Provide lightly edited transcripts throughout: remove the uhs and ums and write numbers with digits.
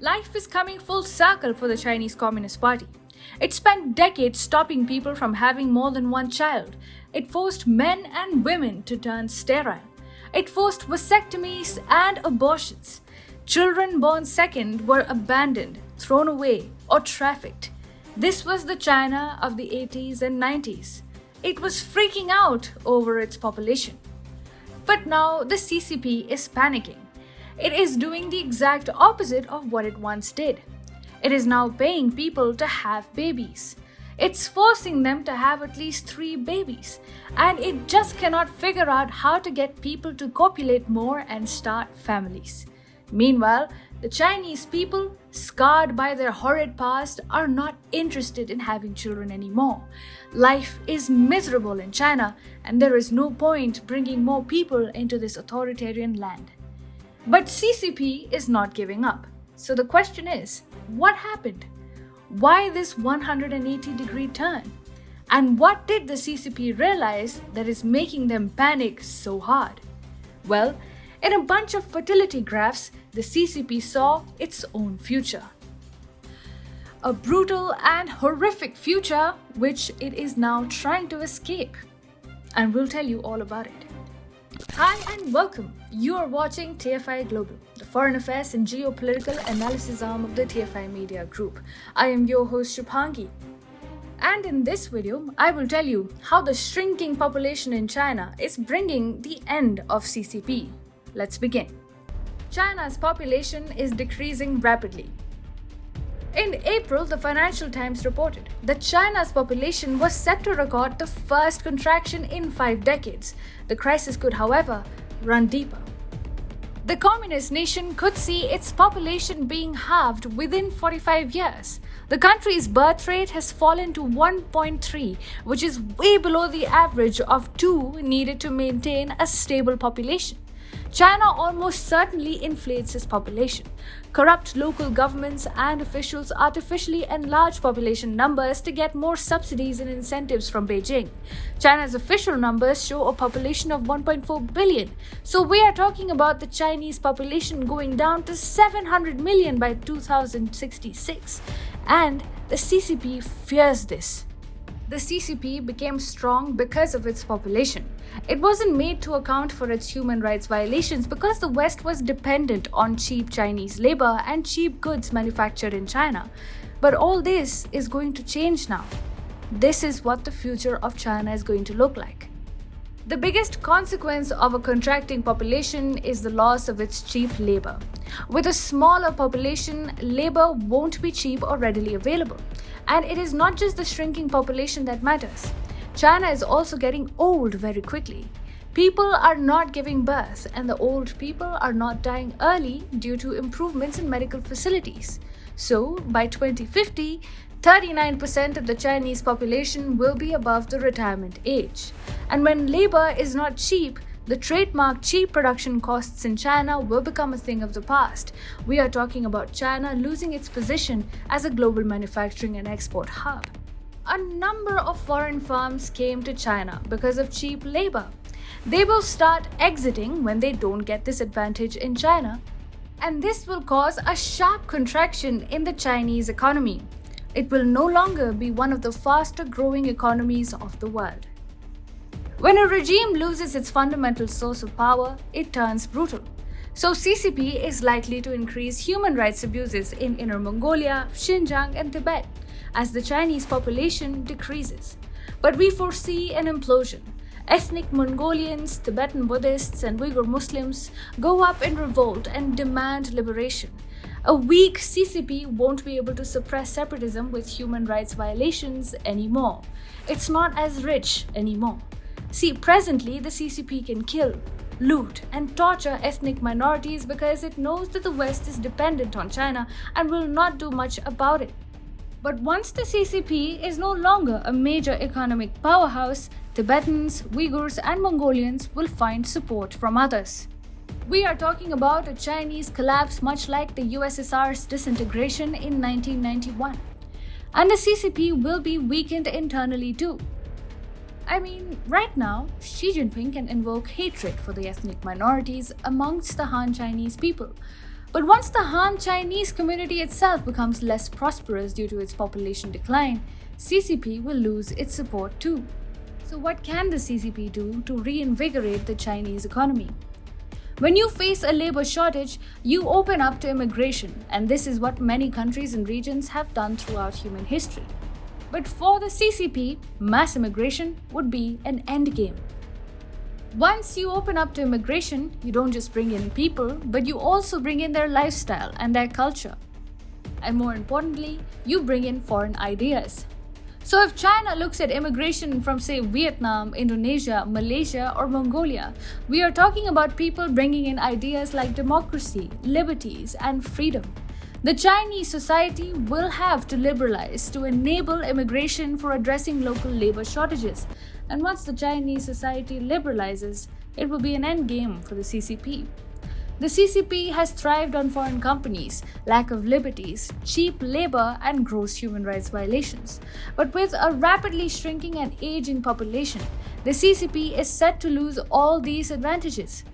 Life is coming full circle for the Chinese Communist Party. It spent decades stopping people from having more than one child. It forced men and women to turn sterile. It forced vasectomies and abortions. Children born second were abandoned, thrown away, or trafficked. This was the China of the 80s and 90s. It was freaking out over its population. But now the CCP is panicking. It is doing the exact opposite of what it once did. It is now paying people to have babies. It's forcing them to have at least 3 babies. And it just cannot figure out how to get people to copulate more and start families. Meanwhile, the Chinese people, scarred by their horrid past, are not interested in having children anymore. Life is miserable in China, and there is no point bringing more people into this authoritarian land. But CCP is not giving up. So the question is, what happened? Why this 180-degree turn? And what did the CCP realize that is making them panic so hard? Well, in a bunch of fertility graphs, the CCP saw its own future. A brutal and horrific future which it is now trying to escape. And we'll tell you all about it. Hi and welcome. You are watching TFI Global, the foreign affairs and geopolitical analysis arm of the TFI Media Group. I am your host Shubhangi. And in this video, I will tell you how the shrinking population in China is bringing the end of CCP. Let's begin. China's population is decreasing rapidly. In April, the Financial Times reported that China's population was set to record the first contraction in 5 decades. The crisis could, however, run deeper. The communist nation could see its population being halved within 45 years. The country's birth rate has fallen to 1.3, which is way below the average of 2 needed to maintain a stable population. China almost certainly inflates its population. Corrupt local governments and officials artificially enlarge population numbers to get more subsidies and incentives from Beijing. China's official numbers show a population of 1.4 billion. So we are talking about the Chinese population going down to 700 million by 2066. And the CCP fears this. The CCP became strong because of its population. It wasn't made to account for its human rights violations because the West was dependent on cheap Chinese labor and cheap goods manufactured in China. But all this is going to change now. This is what the future of China is going to look like. The biggest consequence of a contracting population is the loss of its cheap labor. With a smaller population, labor won't be cheap or readily available. And it is not just the shrinking population that matters. China is also getting old very quickly. People are not giving birth, and the old people are not dying early due to improvements in medical facilities. So, by 2050, 39% of the Chinese population will be above the retirement age. And when labor is not cheap, the trademark cheap production costs in China will become a thing of the past. We are talking about China losing its position as a global manufacturing and export hub. A number of foreign firms came to China because of cheap labor. They will start exiting when they don't get this advantage in China. And this will cause a sharp contraction in the Chinese economy. It will no longer be one of the faster growing economies of the world. When a regime loses its fundamental source of power, it turns brutal. So CCP is likely to increase human rights abuses in Inner Mongolia, Xinjiang and Tibet as the Chinese population decreases. But we foresee an implosion. Ethnic Mongolians, Tibetan Buddhists and Uyghur Muslims go up in revolt and demand liberation. A weak CCP won't be able to suppress separatism with human rights violations anymore. It's not as rich anymore. See, presently the CCP can kill, loot and torture ethnic minorities because it knows that the West is dependent on China and will not do much about it. But once the CCP is no longer a major economic powerhouse, Tibetans, Uyghurs and Mongolians will find support from others. We are talking about a Chinese collapse much like the USSR's disintegration in 1991. And the CCP will be weakened internally too. I mean, right now, Xi Jinping can invoke hatred for the ethnic minorities amongst the Han Chinese people. But once the Han Chinese community itself becomes less prosperous due to its population decline, CCP will lose its support too. So, what can the CCP do to reinvigorate the Chinese economy? When you face a labor shortage, you open up to immigration, and this is what many countries and regions have done throughout human history. But for the CCP, mass immigration would be an endgame. Once you open up to immigration, you don't just bring in people, but you also bring in their lifestyle and their culture. And more importantly, you bring in foreign ideas. So if China looks at immigration from, say, Vietnam, Indonesia, Malaysia, or Mongolia, we are talking about people bringing in ideas like democracy, liberties, and freedom. The Chinese society will have to liberalize to enable immigration for addressing local labor shortages. And once the Chinese society liberalizes, it will be an endgame for the CCP. The CCP has thrived on foreign companies, lack of liberties, cheap labor, and gross human rights violations. But with a rapidly shrinking and aging population, the CCP is set to lose all these advantages.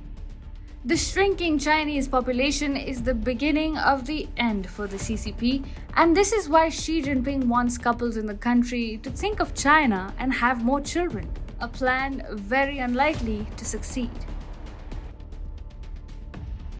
The shrinking Chinese population is the beginning of the end for the CCP, and this is why Xi Jinping wants couples in the country to think of China and have more children, a plan very unlikely to succeed.